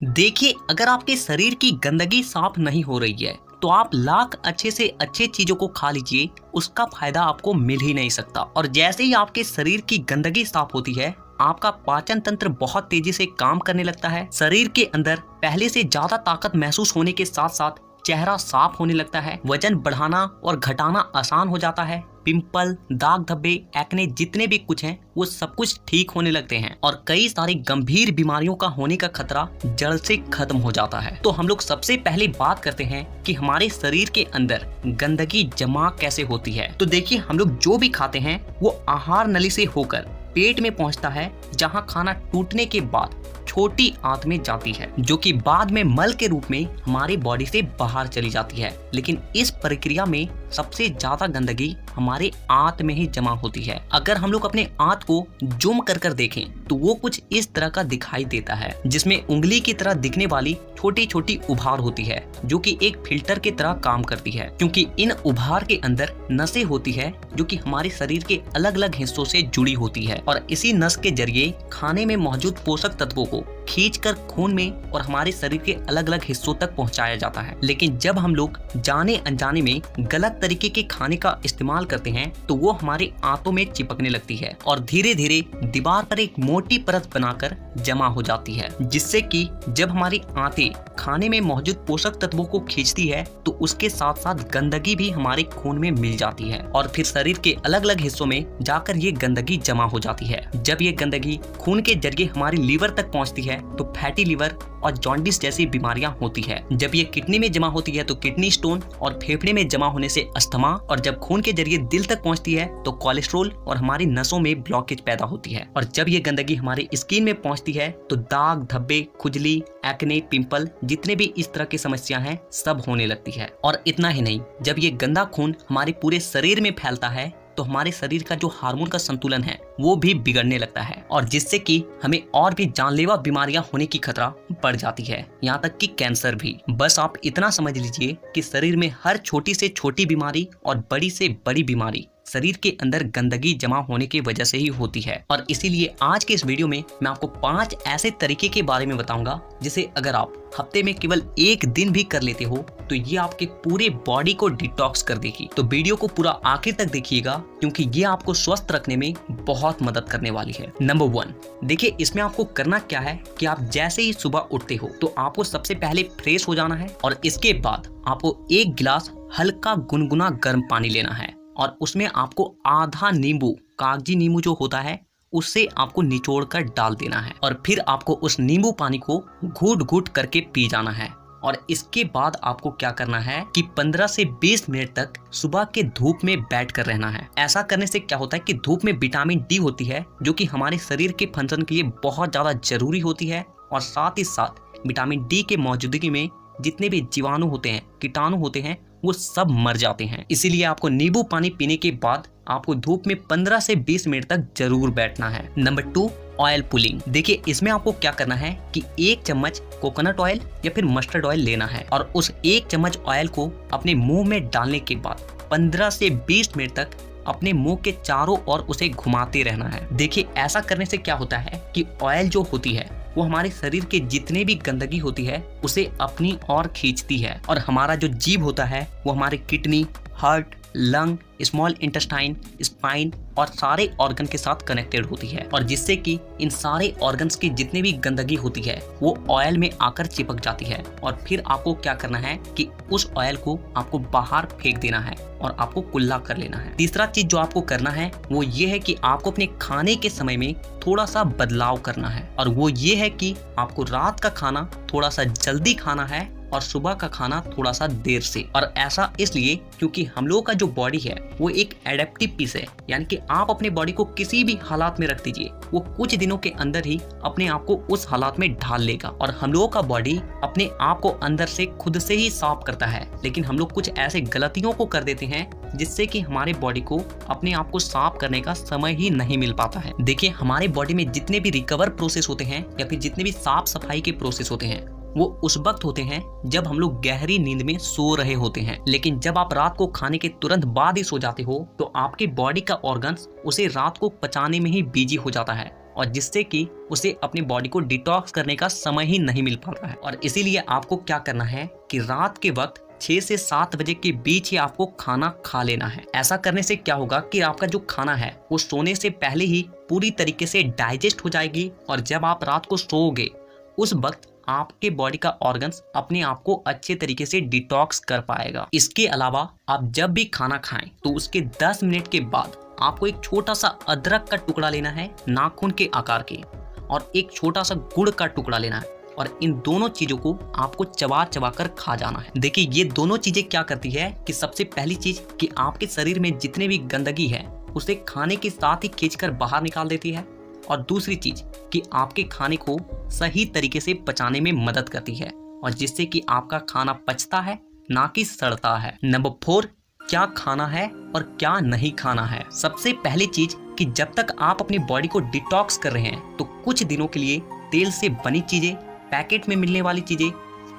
देखिए, अगर आपके शरीर की गंदगी साफ नहीं हो रही है तो आप लाख अच्छे से अच्छे चीजों को खा लीजिए, उसका फायदा आपको मिल ही नहीं सकता। और जैसे ही आपके शरीर की गंदगी साफ होती है, आपका पाचन तंत्र बहुत तेजी से काम करने लगता है। शरीर के अंदर पहले से ज्यादा ताकत महसूस होने के साथ साथ चेहरा साफ होने लगता है। वजन बढ़ाना और घटाना आसान हो जाता है। पिंपल, दाग धब्बे, एक्ने जितने भी कुछ हैं वो सब कुछ ठीक होने लगते हैं और कई सारी गंभीर बीमारियों का होने का खतरा जड़ से खत्म हो जाता है। तो हम लोग सबसे पहले बात करते हैं कि हमारे शरीर के अंदर गंदगी जमा कैसे होती है। तो देखिए, हम लोग जो भी खाते हैं वो आहार नली से होकर पेट में पहुंचता है, जहां खाना टूटने के बाद छोटी आंत में जाती है, जो कि बाद में मल के रूप में हमारी बॉडी से बाहर चली जाती है। लेकिन इस प्रक्रिया में सबसे ज्यादा गंदगी हमारे आंत में ही जमा होती है। अगर हम लोग अपने आंत को जूम कर देखें तो वो कुछ इस तरह का दिखाई देता है, जिसमें उंगली की तरह दिखने वाली छोटी छोटी उभार होती है, जो कि एक फिल्टर की तरह काम करती है, क्योंकि इन उभार के अंदर नसें होती है जो कि हमारे शरीर के अलग अलग हिस्सों से जुड़ी होती है और इसी नस के जरिए खाने में मौजूद पोषक तत्वों को खींचकर खून में और हमारे शरीर के अलग अलग हिस्सों तक पहुंचाया जाता है। लेकिन जब हम लोग जाने अनजाने में गलत तरीके के खाने का इस्तेमाल करते हैं तो वो हमारे आंतों में चिपकने लगती है और धीरे धीरे दीवार पर एक मोटी परत बनाकर जमा हो जाती है, जिससे कि जब हमारी आंतें खाने में मौजूद पोषक तत्वों को खींचती है तो उसके साथ साथ गंदगी भी हमारे खून में मिल जाती है और फिर शरीर के अलग अलग हिस्सों में जाकर ये गंदगी जमा हो जाती है। जब ये गंदगी खून के जरिए हमारी लीवर तक पहुंचती है तो फैटी लीवर और जॉन्डिस जैसी बीमारियां होती है। जब ये किडनी में जमा होती है तो किडनी स्टोन और फेफड़े में जमा होने से अस्थमा, और जब खून के जरिए दिल तक पहुंचती है तो कोलेस्ट्रॉल और हमारी नसों में ब्लॉकेज पैदा होती है। और जब ये गंदगी हमारे स्किन में पहुंचती है तो दाग धब्बे, खुजली, एक्ने, पिंपल जितने भी इस तरह की समस्या हैं सब होने लगती है। और इतना ही नहीं, जब ये गंदा खून हमारे पूरे शरीर में फैलता है तो हमारे शरीर का जो हार्मोन का संतुलन है वो भी बिगड़ने लगता है और जिससे कि हमें और भी जानलेवा बीमारियां होने की खतरा बढ़ जाती है, यहाँ तक कि कैंसर भी। बस आप इतना समझ लीजिए कि शरीर में हर छोटी से छोटी बीमारी और बड़ी से बड़ी बीमारी शरीर के अंदर गंदगी जमा होने की वजह से ही होती है। और इसीलिए आज के इस वीडियो में मैं आपको 5 ऐसे तरीके के बारे में बताऊंगा जिसे अगर आप हफ्ते में केवल एक दिन भी कर लेते हो तो ये आपके पूरे बॉडी को डिटॉक्स कर देगी। तो वीडियो को पूरा आखिर तक देखिएगा, क्योंकि ये आपको स्वस्थ रखने में बहुत मदद करने वाली है। नंबर 1, देखिए इसमें आपको करना क्या है कि आप जैसे ही सुबह उठते हो तो आपको सबसे पहले फ्रेश हो जाना है और इसके बाद आपको 1 गिलास हल्का गुनगुना गर्म पानी लेना है और उसमें आपको आधा नींबू, कागजी नींबू जो होता है, उससे आपको निचोड़ कर डाल देना है और फिर आपको उस नींबू पानी को घूट घूट करके पी जाना है। और इसके बाद आपको क्या करना है कि 15 से 20 मिनट तक सुबह के धूप में बैठ कर रहना है। ऐसा करने से क्या होता है कि धूप में विटामिन डी होती है जो कि हमारे शरीर के फंक्शन के लिए बहुत ज्यादा जरूरी होती है और साथ ही साथ विटामिन डी के मौजूदगी में जितने भी जीवाणु होते हैं, कीटाणु होते हैं, वो सब मर जाते हैं। इसीलिए आपको नींबू पानी पीने के बाद आपको धूप में 15 से 20 मिनट तक जरूर बैठना है। Number 2, oil pulling. देखिए इसमें आपको क्या करना है कि 1 चम्मच कोकोनट ऑयल या फिर मस्टर्ड ऑयल लेना है और उस 1 चम्मच ऑयल को अपने मुंह में डालने के बाद 15 से 20 मिनट तक अपने मुंह के चारों ओर उसे घुमाते रहना है। देखिए ऐसा करने से क्या होता है कि ऑयल जो होती है वो हमारे शरीर के जितने भी गंदगी होती है उसे अपनी ओर खींचती है और हमारा जो जीभ होता है वो हमारे kidney, heart, lung, small intestine, spine और सारे ऑर्गन के साथ कनेक्टेड होती है और जिससे कि इन सारे ऑर्गन्स की जितनी भी गंदगी होती है वो ऑयल में आकर चिपक जाती है और फिर आपको क्या करना है कि उस ऑयल को आपको बाहर फेंक देना है और आपको कुल्ला कर लेना है। तीसरा चीज जो आपको करना है वो ये है कि आपको अपने खाने के समय में थोड़ा सा बदलाव करना है और वो ये है कि आपको रात का खाना थोड़ा सा जल्दी खाना है और सुबह का खाना थोड़ा सा देर से। और ऐसा इसलिए क्योंकि हम लोगों का जो बॉडी है वो एक एडेप्टिव पीस है, यानी कि आप अपने बॉडी को किसी भी हालात में रख दीजिए, वो कुछ दिनों के अंदर ही अपने आप को उस हालात में ढाल लेगा। और हम लोगों का बॉडी अपने आप को अंदर से खुद से ही साफ करता है, लेकिन हम लोग कुछ ऐसे गलतियों को कर देते हैं जिससे कि हमारे बॉडी को अपने आप को साफ करने का समय ही नहीं मिल पाता है। देखिए हमारे बॉडी में जितने भी रिकवर प्रोसेस होते हैं या फिर जितने भी साफ सफाई के प्रोसेस होते हैं वो उस वक्त होते हैं जब हम लोग गहरी नींद में सो रहे होते हैं। लेकिन जब आप रात को खाने के तुरंत बाद ही सो जाते हो तो आपके बॉडी का ऑर्गन्स उसे रात को पचाने में ही बिजी हो जाता है और जिससे कि उसे अपनी बॉडी को डिटॉक्स करने का समय ही नहीं मिल पाता है। और इसीलिए आपको क्या करना है कि रात के वक्त 6 से 7 बजे के बीच ही आपको खाना खा लेना है। ऐसा करने से क्या होगा कि आपका जो खाना है वो सोने से पहले ही पूरी तरीके से डाइजेस्ट हो जाएगी और जब आप रात को सोओगे उस वक्त आपके बॉडी का ऑर्गन्स अपने आप को अच्छे तरीके से डिटॉक्स कर पाएगा। इसके अलावा आप जब भी खाना खाएं तो उसके 10 मिनट के बाद आपको एक छोटा सा अदरक का टुकड़ा लेना है नाखून के आकार के, और एक छोटा सा गुड़ का टुकड़ा लेना है और इन दोनों चीजों को आपको चबा चबा कर खा जाना है। देखिए ये दोनों चीजें क्या करती है कि सबसे पहली चीज कि आपके शरीर में जितने भी गंदगी है उसे खाने के साथ ही खींचकर बाहर निकाल देती है, और दूसरी चीज कि आपके खाने को सही तरीके से पचाने में मदद करती है और जिससे कि आपका खाना पचता है ना कि सड़ता है। नंबर 4, क्या खाना है और क्या नहीं खाना है। सबसे पहली चीज कि जब तक आप अपनी बॉडी को डिटॉक्स कर रहे हैं तो कुछ दिनों के लिए तेल से बनी चीजें, पैकेट में मिलने वाली चीजें,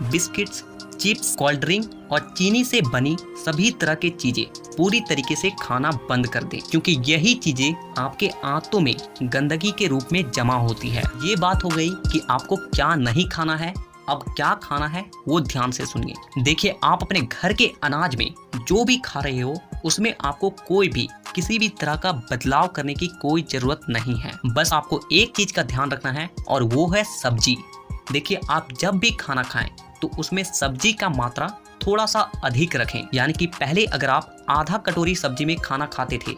बिस्किट्स, चिप्स, कोल्ड ड्रिंक और चीनी से बनी सभी तरह की चीजें पूरी तरीके से खाना बंद कर दें, क्योंकि यही चीजें आपके आंतों में गंदगी के रूप में जमा होती है। ये बात हो गई कि आपको क्या नहीं खाना है। अब क्या खाना है वो ध्यान से सुनिए। देखिए आप अपने घर के अनाज में जो भी खा रहे हो उसमें आपको कोई भी किसी भी तरह का बदलाव करने की कोई जरूरत नहीं है। बस आपको एक चीज का ध्यान रखना है और वो है सब्जी। देखिए आप जब भी खाना खाएं तो उसमें सब्जी का मात्रा थोड़ा सा अधिक रखें, यानी कि पहले अगर आप आधा कटोरी सब्जी में खाना खाते थे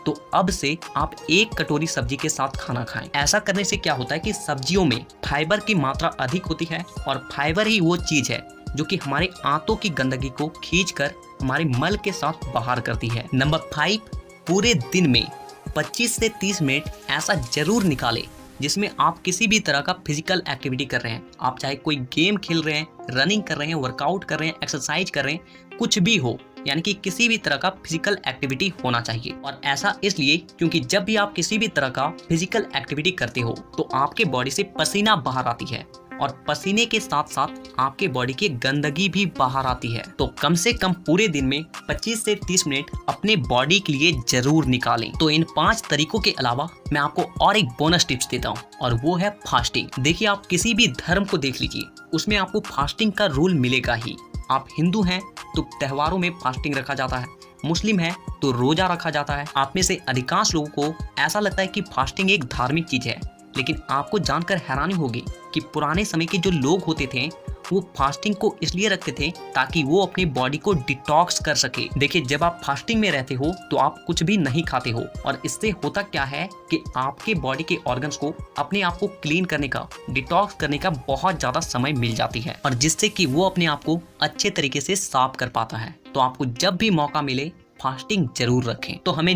तो अब से आप 1 कटोरी सब्जी के साथ खाना खाएं। ऐसा करने से क्या होता है कि सब्जियों में फाइबर की मात्रा अधिक होती है और फाइबर ही वो चीज है जो कि हमारे आंतों की गंदगी को खींचकर हमारे मल के साथ बाहर करती है। नंबर 5, पूरे दिन में 25 से 30 मिनट ऐसा जरूर निकालें जिसमें आप किसी भी तरह का फिजिकल एक्टिविटी कर रहे हैं। आप चाहे कोई गेम खेल रहे हैं, रनिंग कर रहे हैं, वर्कआउट कर रहे हैं, एक्सरसाइज कर रहे हैं, कुछ भी हो, यानी कि किसी भी तरह का फिजिकल एक्टिविटी होना चाहिए। और ऐसा इसलिए क्योंकि जब भी आप किसी भी तरह का फिजिकल एक्टिविटी करते हो तो आपके बॉडी से पसीना बाहर आती है और पसीने के साथ साथ आपके बॉडी की गंदगी भी बाहर आती है। तो कम से कम पूरे दिन में 25 से 30 मिनट अपने बॉडी के लिए जरूर निकालें। तो इन 5 तरीकों के अलावा मैं आपको और एक बोनस टिप्स देता हूँ और वो है फास्टिंग। देखिए आप किसी भी धर्म को देख लीजिए, उसमें आपको फास्टिंग का रूल मिलेगा ही। आप हिंदू हैं तो त्योहारों में फास्टिंग रखा जाता है, मुस्लिम है तो रोजा रखा जाता है। आप में से अधिकांश लोगों को ऐसा लगता है कि फास्टिंग एक धार्मिक चीज है, लेकिन आपको जानकर हैरानी होगी कि पुराने समय के जो लोग होते थे वो फास्टिंग को इसलिए रखते थे ताकि वो अपनी बॉडी को डिटॉक्स कर सके। देखिए जब आप फास्टिंग में रहते हो तो आप कुछ भी नहीं खाते हो और इससे होता क्या है कि आपके बॉडी के ऑर्गन्स को अपने आप को क्लीन करने का, डिटॉक्स करने का बहुत ज्यादा समय मिल जाती है और जिससे कि वो अपने आप को अच्छे तरीके से साफ कर पाता है। तो आपको जब भी मौका मिले फास्टिंग जरूर रखें। तो हमें